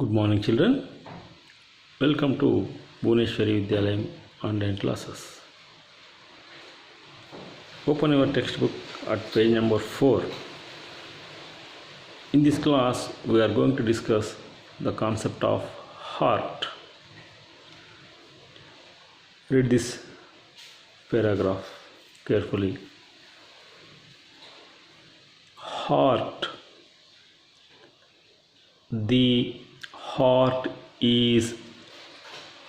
Good morning, children. Welcome to Bhuneshwari Vidyalayam online classes. Open your textbook at page number 4. In this class, we are going to discuss the concept of heart. Read this paragraph carefully. Heart. The heart is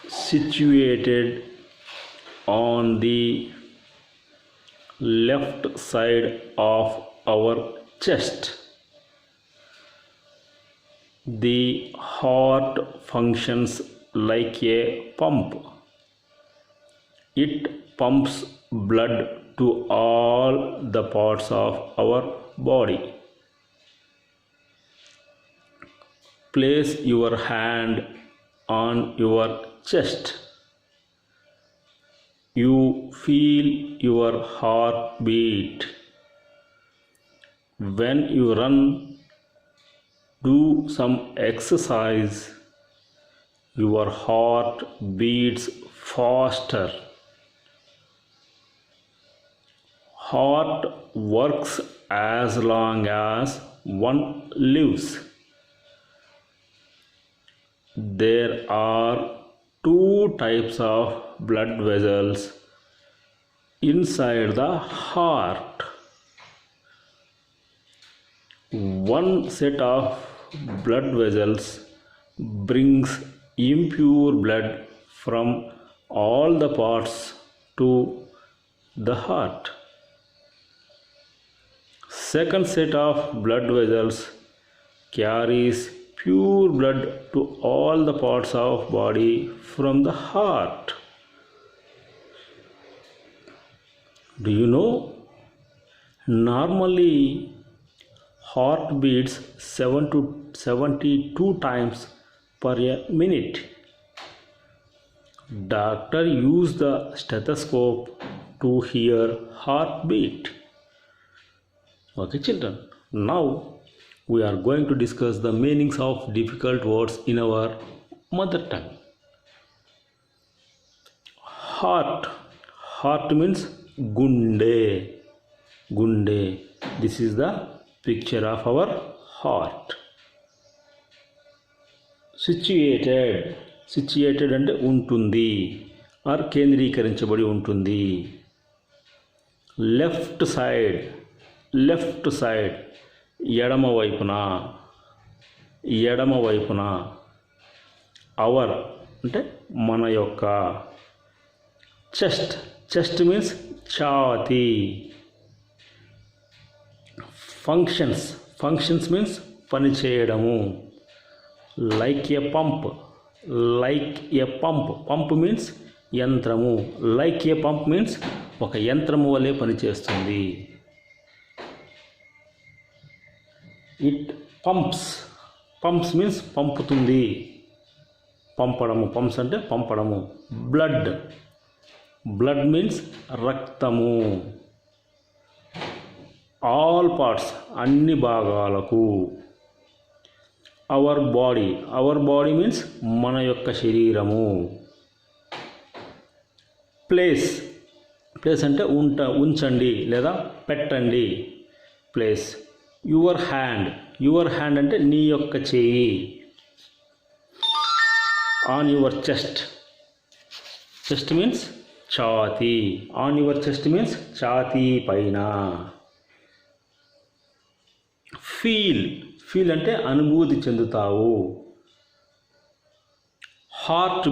situated on the left side of our chest. The heart functions like a pump. It pumps blood to all the parts of our body. Place your hand on your chest. You feel your heart beat. When you run, do some exercise, your heart beats faster. Heart works as long as one lives. There are two types of blood vessels inside the heart. One set of blood vessels brings impure blood from all the parts to the heart. Second set of blood vessels carries pure blood to all the parts of body from the heart. Do you know? Normally, heart beats 7 to 72 times per minute. Doctor use the stethoscope to hear heartbeat. Okay, children. Now we are going to discuss the meanings of difficult words in our mother tongue. Heart. Heart means gunde. Gunde. This is the picture of our heart. Situated. Situated అంటే ఉంటుంది are కేంద్రీకరించబడి ఉంటుంది. Left side. Left side ఎడమ వైపున hour అంటే మన యొక్క chest means ఛాతీ. Functions means పని చేయడము. లైక్ ఏ పంప్ మీన్స్ యంత్రము. లైక్ ఏ పంప్ మీన్స్ ఒక యంత్రము వలె పనిచేస్తుంది. ఇట్ పంప్స్ మీన్స్ పంపుతుంది. పంపడము. పంప్స్ అంటే పంపడము. బ్లడ్ మీన్స్ రక్తము. ఆల్ పార్ట్స్ అన్ని భాగాలకు. అవర్ బాడీ మీన్స్ మన యొక్క శరీరము. ప్లేస్ అంటే ఉంచండి లేదా పెట్టండి. ప్లేస్. యువర్ హ్యాండ్ అంటే నీ యొక్క చేయి. ఆన్ యువర్ చెస్ట్ మీన్స్ ఛాతీ. ఆన్ యువర్ చెస్ట్ మీన్స్ ఛాతీ పైన. ఫీల్ అంటే అనుభూతి చెందుతావు. హార్ట్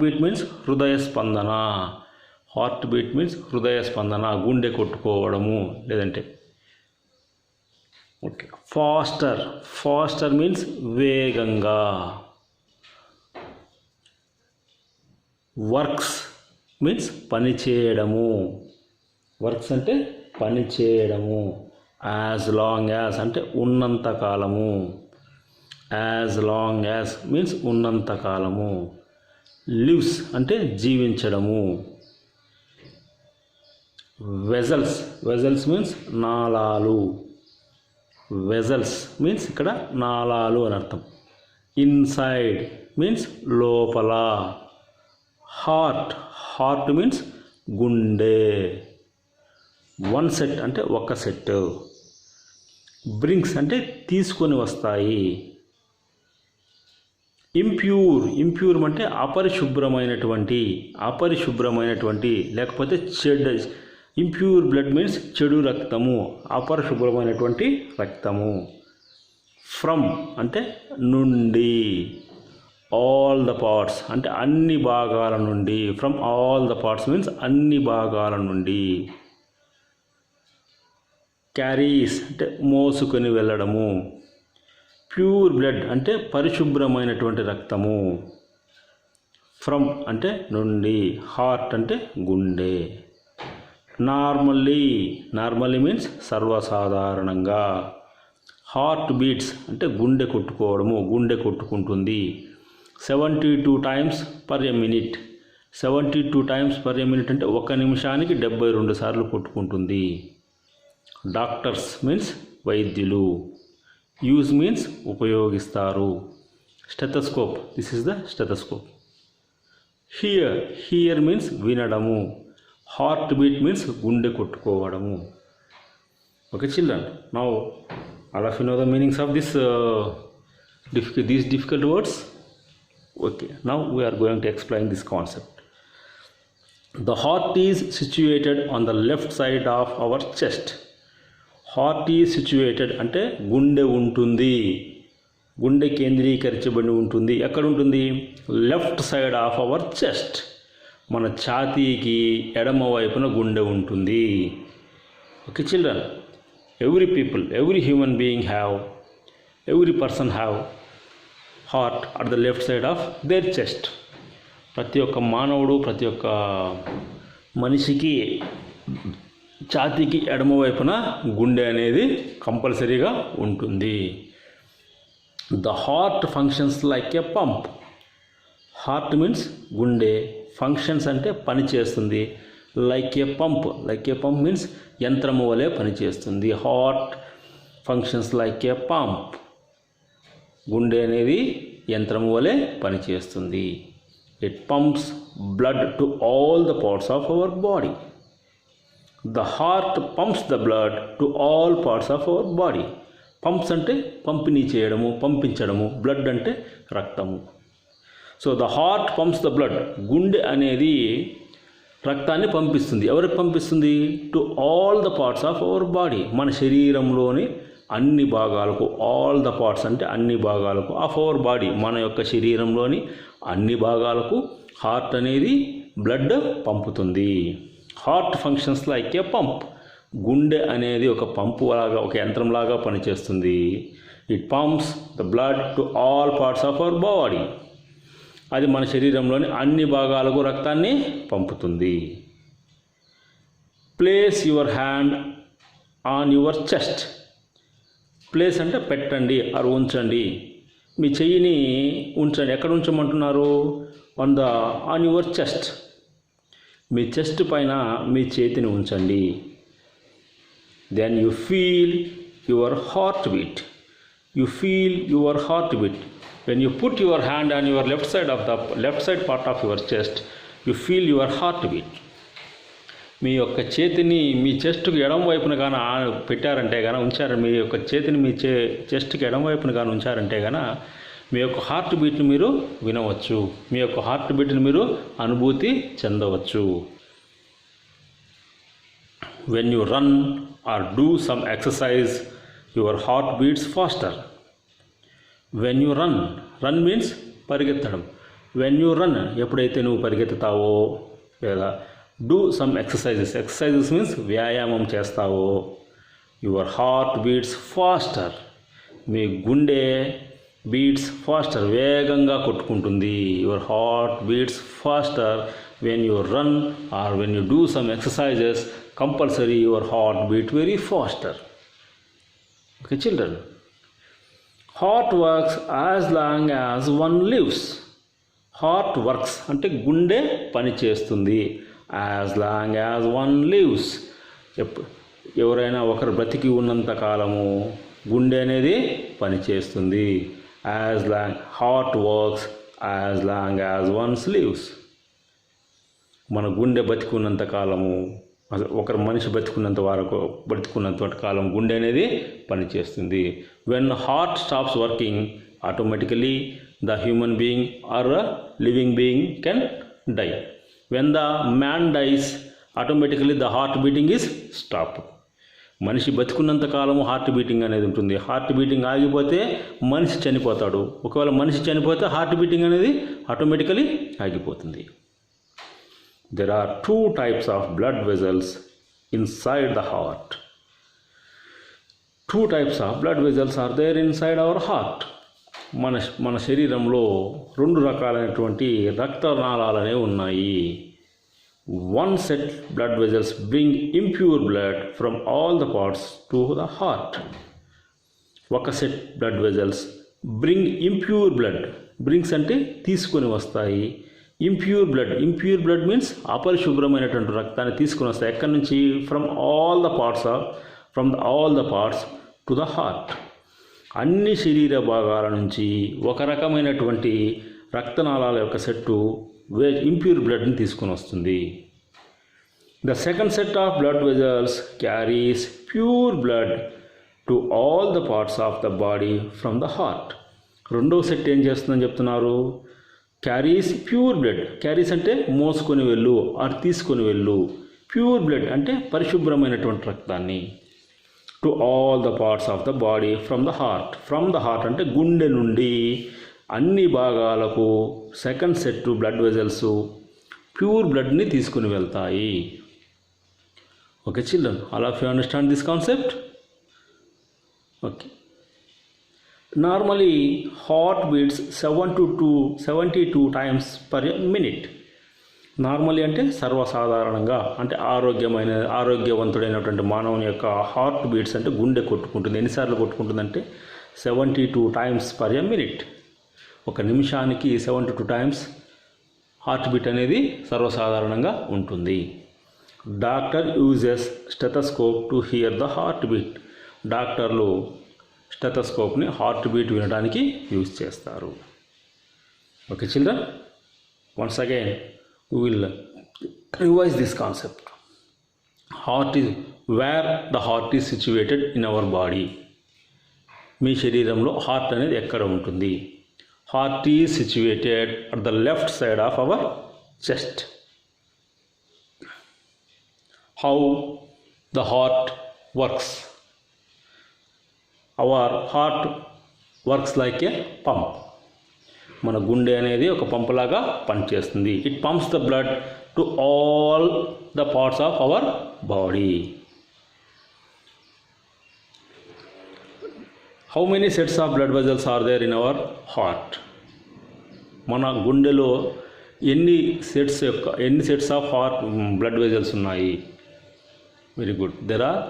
బీట్ మీన్స్ హృదయ స్పందన. గుండె కొట్టుకోవడము లేదంటే. ఓకే. ఫాస్టర్ మీన్స్ వేగంగా. వర్క్స్ మీన్స్ పని చేయడము. వర్క్స్ అంటే పని చేయడము. యాజ్ లాంగ్ యాజ్ అంటే ఉన్నంత కాలము. యాజ్ లాంగ్ యాజ్ మీన్స్ ఉన్నంత కాలము. లివ్స్ అంటే జీవించడము. వెజల్స్ మీన్స్ నాళాలు. వెజల్స్ మీన్స్ ఇక్కడ నాళాలు అని అర్థం. ఇన్సైడ్ మీన్స్ లోపల. హార్ట్ మీన్స్ గుండె. వన్ సెట్ అంటే ఒక సెట్. బ్రింగ్స్ అంటే తీసుకొని వస్తాయి. ఇంప్యూర్ అంటే అపరిశుభ్రమైనటువంటి లేకపోతే చెడు. ఇంప్యూర్ బ్లడ్ మీన్స్ చెడు రక్తము, అపరిశుభ్రమైనటువంటి రక్తము. ఫ్రమ్ అంటే నుండి. ఆల్ ద పార్ట్స్ అంటే అన్ని భాగాల నుండి. From all the parts means అన్ని భాగాల నుండి. క్యారీస్ అంటే మోసుకొని వెళ్ళడము. ప్యూర్ బ్లడ్ అంటే పరిశుభ్రమైనటువంటి రక్తము. ఫ్రమ్ అంటే నుండి. హార్ట్ అంటే గుండె. నార్మల్లీ మీన్స్ సర్వసాధారణంగా. హార్ట్ బీట్స్ అంటే గుండె కొట్టుకోవడము, గుండె కొట్టుకుంటుంది. 72 times per minute. 72 times per minute అంటే ఒక నిమిషానికి 72 సార్లు కొట్టుకుంటుంది. డాక్టర్స్ మీన్స్ వైద్యులు. యూజ్ మీన్స్ ఉపయోగిస్తారు. Stethoscope, this is the stethoscope. Hear means వినడము. హార్ట్ బీట్ మీన్స్ గుండె కొట్టుకోవడము. Okay children, now all of you know the meanings of these difficult words. Okay, now we are going to explain this concept. The heart is situated on the left side of our chest. Heart is situated అంటే గుండె ఉంటుంది, గుండె కేంద్రీకరించబడి ఉంటుంది. ఎక్కడ ఉంటుంది? Left side of our chest. మన ఛాతీకి ఎడమ వైపున గుండె ఉంటుంది. Okay children, every human being every person have heart at the left side of their chest. ప్రతి ఒక్క మానవుడు, ప్రతి ఒక్క మనిషికి ఛాతీకి ఎడమ వైపున గుండె అనేది కంపల్సరీగా ఉంటుంది. The heart functions like a pump. Heart means గుండె, ఫంక్షన్స్ అంటే పని చేస్తుంది. లైక్ ఏ పంప్ మీన్స్ యంత్రము వలె పనిచేస్తుంది. Heart functions like a pump. గుండె అనేది యంత్రము వలె పనిచేస్తుంది. It pumps blood to all the parts of our body. The heart pumps the blood to all parts of our body. Pumps అంటే పంపిణీ చేయడము, పంపించడము. బ్లడ్ అంటే రక్తము. So the heart pumps the blood. గుండె అనేది రక్తాన్ని పంపిస్తుంది. ఎవరికి పంపిస్తుంది? To all the parts of our body. మన శరీరంలోని అన్ని భాగాలకు. ఆల్ ద పార్ట్స్ అంటే అన్ని భాగాలకు. ఆఫ్ అవర్ బాడీ మన యొక్క శరీరంలోని అన్ని భాగాలకు హార్ట్ అనేది బ్లడ్ పంపుతుంది. Heart functions like a pump. గుండె అనేది ఒక పంపు లాగా, ఒక యంత్రంలాగా పనిచేస్తుంది. It pumps the blood to all parts of our body. అది మన శరీరంలోని అన్ని భాగాలకు రక్తాన్ని పంపుతుంది. Place your hand on your chest. Place అంటే పెట్టండి, ఆర్ ఉంచండి. మీ చెయ్యిని ఉంచండి. ఎక్కడ ఉంచమంటున్నారు? On your chest. మీ చెస్ట్ పైన మీ చేతిని ఉంచండి. Then you feel your heart beat. When you put your hand on your left side part of your chest, you feel your heartbeat. మీ యొక్క చేతిని మీ చెస్ట్కి ఎడమ వైపున కానీ పెట్టారంటే కానీ ఉంచారు. మీ యొక్క చేతిని మీ చెస్ట్కి ఎడమ వైపున కానీ ఉంచారంటే కానీ మీ యొక్క హార్ట్ బీట్ని మీరు వినవచ్చు. మీ యొక్క హార్ట్ బీట్ని మీరు అనుభూతి చెందవచ్చు. When you run or do some exercise, your heart beats faster. When you run means పరిగెత్తడం. When you run ఎప్పుడైతే నువ్వు పరిగెత్తుతావో లేదా do some exercises means వ్యాయామం చేస్తావో, your heart beats faster. మీ గుండె beats faster వేగంగా కొట్టుకుంటుంది. Your heart beats faster when you run or when you do some exercises. Compulsory your heart beat very faster. Okay children, heart works as long as one lives. Heart works అంటే గుండె పని చేస్తుంది. As long as one lives. ఎవరైనా ఒకరు బ్రతికి ఉన్నంత కాలము గుండె అనేది పనిచేస్తుంది. as long heart works as long as one lives. మన గుండె బతికున్నంత కాలము, ఒకరు మనిషి బతికున్నంత కాలం గుండె అనేది పనిచేస్తుంది. When heart stops working automatically the human being or a living being can die. When the man dies automatically the heart beating is stop. మనిషి బతికున్నంత కాలము హార్ట్ బీటింగ్ అనేది ఉంటుంది. హార్ట్ బీటింగ్ ఆగిపోతే మనిషి చనిపోతాడు. ఒకవేళ మనిషి చనిపోతే హార్ట్ బీటింగ్ అనేది ఆటోమేటికలీ ఆగిపోతుంది. There are two types of blood vessels inside the heart. Two types of blood vessels are there inside our heart. మన శరీరంలో రెండు రకాలైనటువంటి రక్తనాళాలనే ఉన్నాయి. One set blood vessels bring impure blood from all the parts to the heart. ఒక set blood vessels bring impure blood, brings అంటే తీసుకొని వస్తాయి. Impure blood means అపరిశుభ్రమైనటువంటి రక్తాన్ని తీసుకుని వస్తాయి. ఎక్కడి నుంచి? From all the parts to the heart. అన్ని శరీర భాగాల నుంచి ఒక రకమైనటువంటి రక్తనాళాల యొక్క సెట్టు ఇంప్యూర్ బ్లడ్ని తీసుకుని వస్తుంది. The second set of blood vessels carries pure blood to all the parts of the body from the heart. రెండవ సెట్ ఏం చేస్తుందని చెప్తున్నారు? Carries pure blood. క్యారీస్ అంటే మోసుకొని వెళ్ళు, ఆర్ తీసుకొని వెళ్ళు. ప్యూర్ బ్లడ్ అంటే పరిశుభ్రమైనటువంటి రక్తాన్ని. To all the parts of the body from the heart. From the heart అంటే గుండె నుండి అన్ని భాగాలకు second set blood vessels pure బ్లడ్ని తీసుకుని వెళ్తాయి. Okay children, all of you understand this concept? Okay. Normally heart beats 72 times per minute. Normally అంటే సర్వసాధారణంగా, అంటే ఆరోగ్యవంతుడైనటువంటి మానవుని యొక్క హార్ట్ బీట్స్ అంటే గుండె కొట్టుకుంటుంది. ఎన్నిసార్లు కొట్టుకుంటుందంటే 72 times per minute. ఒక నిమిషానికి 72 times హార్ట్ బీట్ అనేది సర్వసాధారణంగా ఉంటుంది. Doctor uses stethoscope to hear the heart beat. డాక్టర్లు స్టెథోస్కోప్ని హార్ట్ బీట్ వినడానికి యూజ్ చేస్తారు. Okay children, once again we will revise this concept. Heart is where the heart is situated in our body. మీ శరీరంలో heart అనేది ఎక్కడ ఉంటుంది? Heart is situated at the left side of our chest. How the heart works? Our heart works like a pump. మన గుండె అనేది ఒక పంపులాగా పనిచేస్తుంది. It pumps the blood to all the parts of our body. How many sets of blood vessels are there in our heart? మన గుండెలో ఎన్ని sets of heart blood vessels ఉన్నాయి? Very good. There are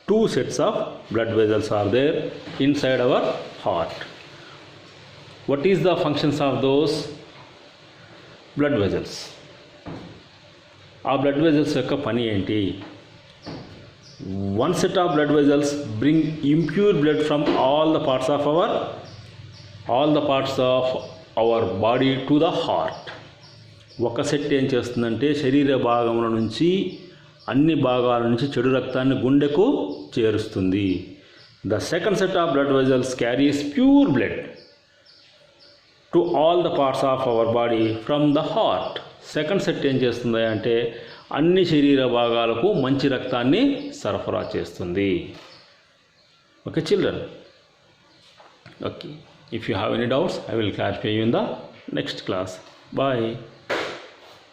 2 sets of blood vessels are there inside our heart. What is the functions of those blood vessels? ఆ blood vessels యొక్క పని ఏంటి? One set of blood vessels bring impure blood from all the parts of our body to the heart. ఒక set ఏం చేస్తుందంటే శరీర భాగముల నుంచి అన్ని భాగాల నుంచి చెడు రక్తాన్ని గుండెకు చేరుస్తుంది. The second set of blood vessels carries pure blood to all the parts of our body from the heart. Second set ఏం చేస్తుంది అంటే అన్ని శరీర భాగాలకు మంచి రక్తాన్ని సరఫరా చేస్తుంది. Okay children, okay. If you have any doubts I will clarify you in the next class. Bye.